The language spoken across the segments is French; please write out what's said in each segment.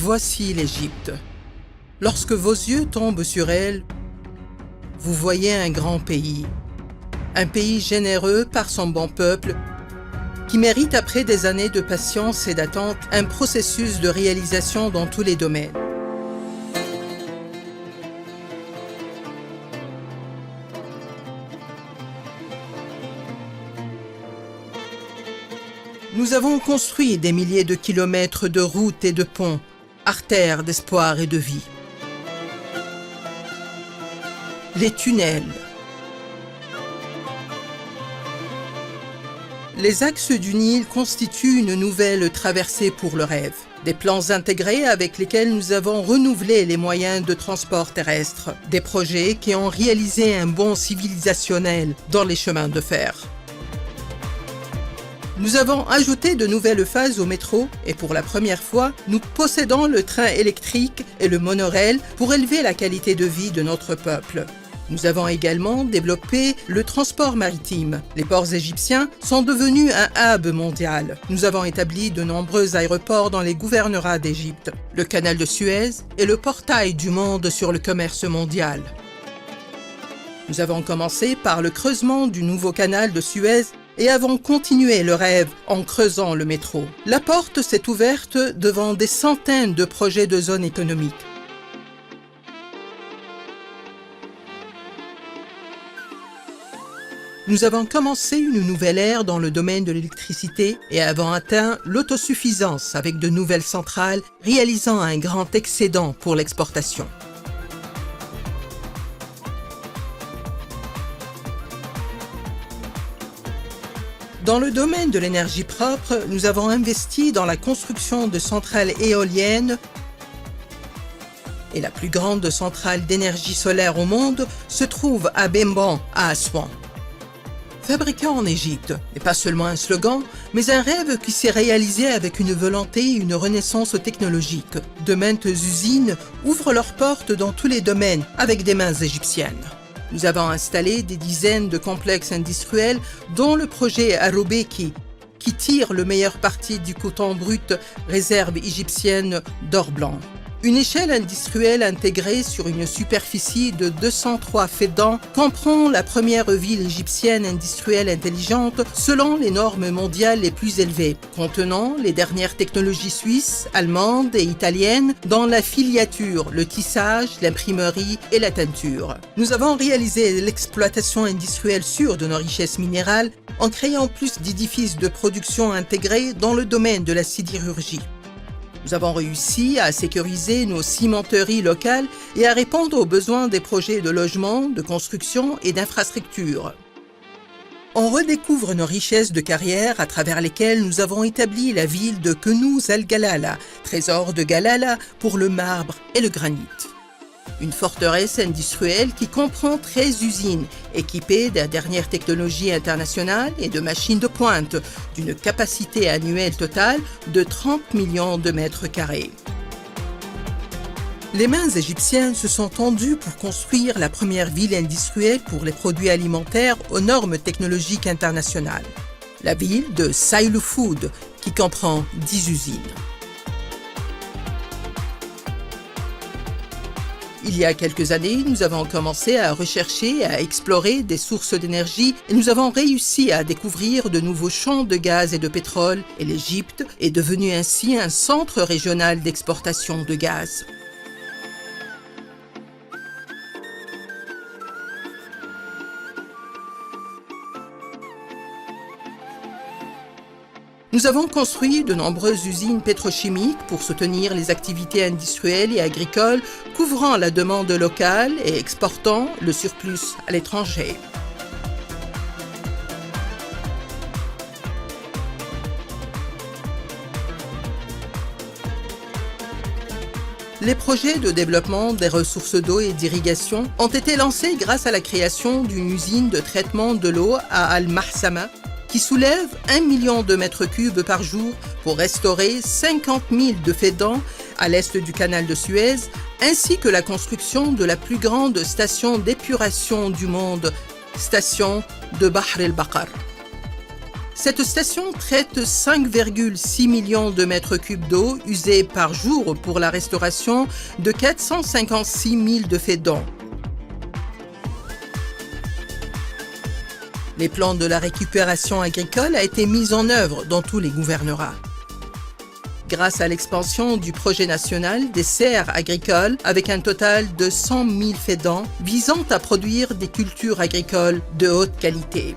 Voici l'Égypte. Lorsque vos yeux tombent sur elle, vous voyez un grand pays généreux par son bon peuple, qui mérite après des années de patience et d'attente un processus de réalisation dans tous les domaines. Nous avons construit des milliers de kilomètres de routes et de ponts, artères d'espoir et de vie. Les tunnels. Les axes du Nil constituent une nouvelle traversée pour le rêve. Des plans intégrés avec lesquels nous avons renouvelé les moyens de transport terrestre. Des projets qui ont réalisé un bond civilisationnel dans les chemins de fer. Nous avons ajouté de nouvelles phases au métro et pour la première fois, nous possédons le train électrique et le monorail pour élever la qualité de vie de notre peuple. Nous avons également développé le transport maritime. Les ports égyptiens sont devenus un hub mondial. Nous avons établi de nombreux aéroports dans les gouvernorats d'Égypte. Le canal de Suez est le portail du monde sur le commerce mondial. Nous avons commencé par le creusement du nouveau canal de Suez et avons continué le rêve en creusant le métro. La porte s'est ouverte devant des centaines de projets de zones économiques. Nous avons commencé une nouvelle ère dans le domaine de l'électricité et avons atteint l'autosuffisance avec de nouvelles centrales, réalisant un grand excédent pour l'exportation. Dans le domaine de l'énergie propre, nous avons investi dans la construction de centrales éoliennes et la plus grande centrale d'énergie solaire au monde se trouve à Bemban, à Assouan. Fabriqué en Égypte n'est pas seulement un slogan, mais un rêve qui s'est réalisé avec une volonté et une renaissance technologique. De maintes usines ouvrent leurs portes dans tous les domaines avec des mains égyptiennes. Nous avons installé des dizaines de complexes industriels, dont le projet Arobeki, qui tire le meilleur parti du coton brut, réserve égyptienne d'or blanc. Une échelle industrielle intégrée sur une superficie de 203 fédans comprend la première ville égyptienne industrielle intelligente selon les normes mondiales les plus élevées, contenant les dernières technologies suisses, allemandes et italiennes dans la filiature, le tissage, l'imprimerie et la teinture. Nous avons réalisé l'exploitation industrielle sûre de nos richesses minérales en créant plus d'édifices de production intégrés dans le domaine de la sidérurgie. Nous avons réussi à sécuriser nos cimenteries locales et à répondre aux besoins des projets de logement, de construction et d'infrastructures. On redécouvre nos richesses de carrière à travers lesquelles nous avons établi la ville de Kenouz al-Galala, trésor de Galala pour le marbre et le granit. Une forteresse industrielle qui comprend 13 usines équipées des dernières technologies internationales et de machines de pointe, d'une capacité annuelle totale de 30 millions de mètres carrés. Les mains égyptiennes se sont tendues pour construire la première ville industrielle pour les produits alimentaires aux normes technologiques internationales. La ville de Sailu Food, qui comprend 10 usines. Il y a quelques années, nous avons commencé à rechercher et à explorer des sources d'énergie et nous avons réussi à découvrir de nouveaux champs de gaz et de pétrole et l'Égypte est devenue ainsi un centre régional d'exportation de gaz. Nous avons construit de nombreuses usines pétrochimiques pour soutenir les activités industrielles et agricoles, couvrant la demande locale et exportant le surplus à l'étranger. Les projets de développement des ressources d'eau et d'irrigation ont été lancés grâce à la création d'une usine de traitement de l'eau à Al-Mahsama, qui soulève 1 million de mètres cubes par jour pour restaurer 50 000 de fédans à l'est du canal de Suez, ainsi que la construction de la plus grande station d'épuration du monde, station de Bahr el-Bakar. Cette station traite 5,6 millions de mètres cubes d'eau usée par jour pour la restauration de 456 000 de fédans. Les plans de la récupération agricole ont été mis en œuvre dans tous les gouvernorats. Grâce à l'expansion du projet national des serres agricoles avec un total de 100 000 fédans visant à produire des cultures agricoles de haute qualité.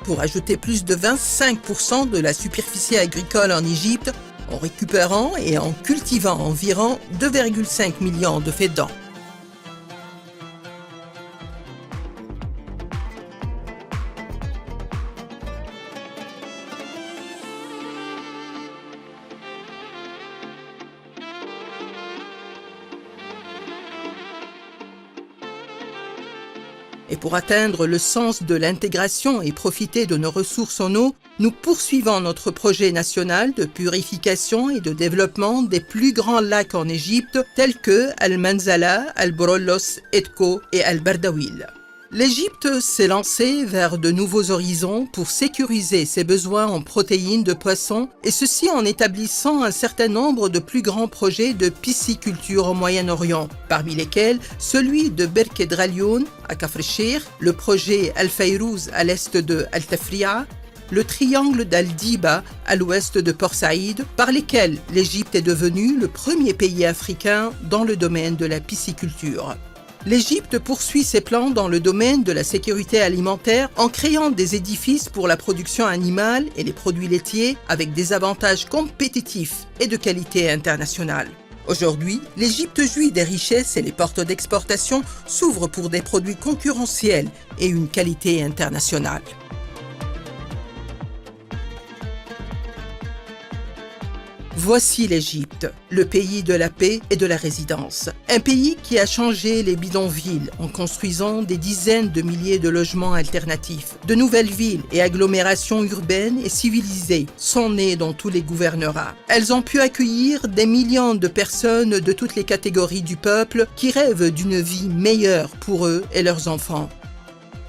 Pour ajouter plus de 25% de la superficie agricole en Égypte, en récupérant et en cultivant environ 2,5 millions de fédans. Et pour atteindre le sens de l'intégration et profiter de nos ressources en eau, nous poursuivons notre projet national de purification et de développement des plus grands lacs en Égypte, tels que Al-Manzala, Al-Borollos, Edko et Al-Bardawil. L'Égypte s'est lancée vers de nouveaux horizons pour sécuriser ses besoins en protéines de poissons, et ceci en établissant un certain nombre de plus grands projets de pisciculture au Moyen-Orient, parmi lesquels celui de Berkedralioun à Kafr el-Sheikh, le projet Al-Fayrouz à l'est de Al-Tafri'a, le triangle d'Al-Diba à l'ouest de Port Saïd, par lesquels l'Égypte est devenue le premier pays africain dans le domaine de la pisciculture. L'Égypte poursuit ses plans dans le domaine de la sécurité alimentaire en créant des édifices pour la production animale et les produits laitiers avec des avantages compétitifs et de qualité internationale. Aujourd'hui, l'Égypte jouit des richesses et les portes d'exportation s'ouvrent pour des produits concurrentiels et une qualité internationale. Voici l'Égypte, le pays de la paix et de la résidence. Un pays qui a changé les bidonvilles en construisant des dizaines de milliers de logements alternatifs. De nouvelles villes et agglomérations urbaines et civilisées sont nées dans tous les gouvernorats. Elles ont pu accueillir des millions de personnes de toutes les catégories du peuple qui rêvent d'une vie meilleure pour eux et leurs enfants.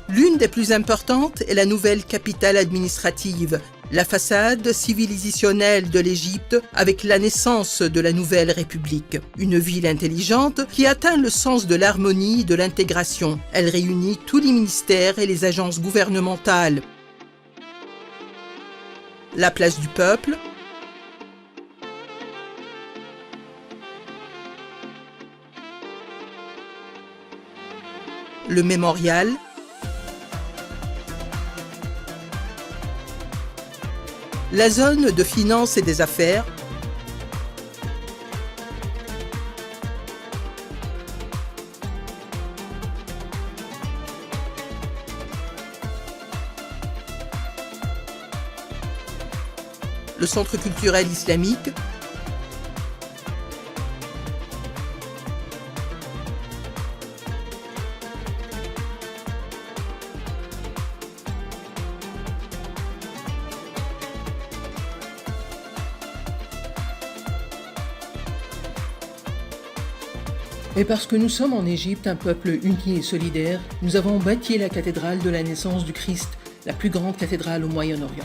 L'une des plus importantes est la nouvelle capitale administrative, la façade civilisationnelle de l'Égypte avec la naissance de la nouvelle République. Une ville intelligente qui atteint le sens de l'harmonie et de l'intégration. Elle réunit tous les ministères et les agences gouvernementales. La place du peuple, le mémorial, la zone de finance et des affaires, le centre culturel islamique, et parce que nous sommes en Égypte un peuple uni et solidaire, nous avons bâti la cathédrale de la naissance du Christ, la plus grande cathédrale au Moyen-Orient.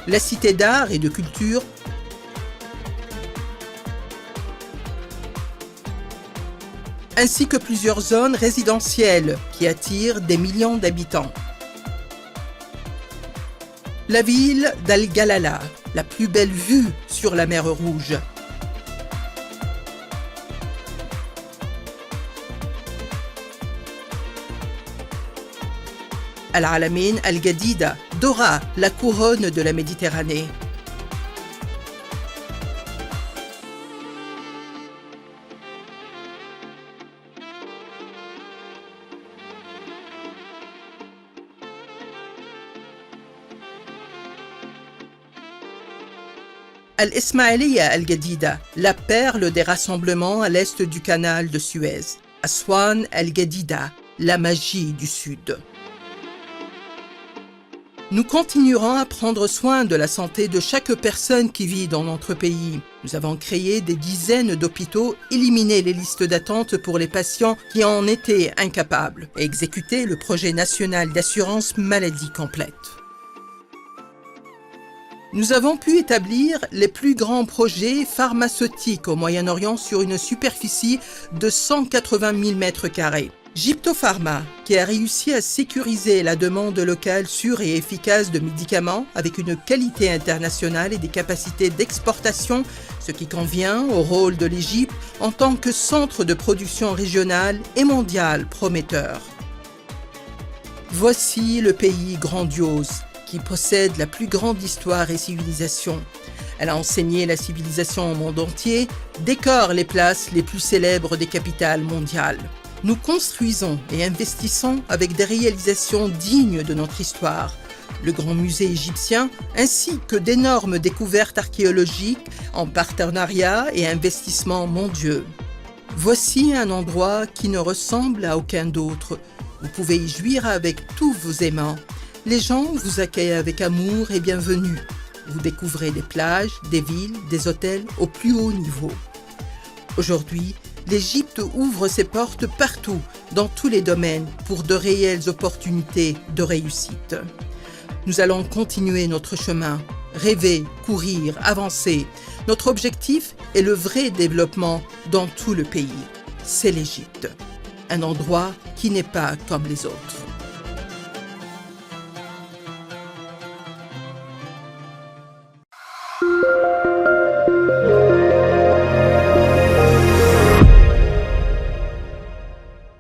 La cité d'art et de culture, ainsi que plusieurs zones résidentielles qui attirent des millions d'habitants. La ville d'Al-Galala, la plus belle vue sur la mer Rouge. Al-Alamein Al-Gadida, Dora, la couronne de la Méditerranée. Al-Ismaïliya Al-Gadida, la perle des rassemblements à l'est du canal de Suez. Aswan Al-Gadida, la magie du Sud. Nous continuerons à prendre soin de la santé de chaque personne qui vit dans notre pays. Nous avons créé des dizaines d'hôpitaux, éliminé les listes d'attente pour les patients qui en étaient incapables et exécuté le projet national d'assurance maladie complète. Nous avons pu établir les plus grands projets pharmaceutiques au Moyen-Orient sur une superficie de 180 000 m². Gyptopharma, qui a réussi à sécuriser la demande locale sûre et efficace de médicaments avec une qualité internationale et des capacités d'exportation, ce qui convient au rôle de l'Égypte en tant que centre de production régional et mondial prometteur. Voici le pays grandiose qui possède la plus grande histoire et civilisation. Elle a enseigné la civilisation au monde entier, décore les places les plus célèbres des capitales mondiales. Nous construisons et investissons avec des réalisations dignes de notre histoire, le Grand Musée égyptien, ainsi que d'énormes découvertes archéologiques en partenariat et investissement mondiaux. Voici un endroit qui ne ressemble à aucun autre. Vous pouvez y jouir avec tous vos aimants. Les gens vous accueillent avec amour et bienvenue. Vous découvrez des plages, des villes, des hôtels au plus haut niveau. Aujourd'hui, l'Égypte ouvre ses portes partout, dans tous les domaines, pour de réelles opportunités de réussite. Nous allons continuer notre chemin, rêver, courir, avancer. Notre objectif est le vrai développement dans tout le pays. C'est l'Égypte, un endroit qui n'est pas comme les autres.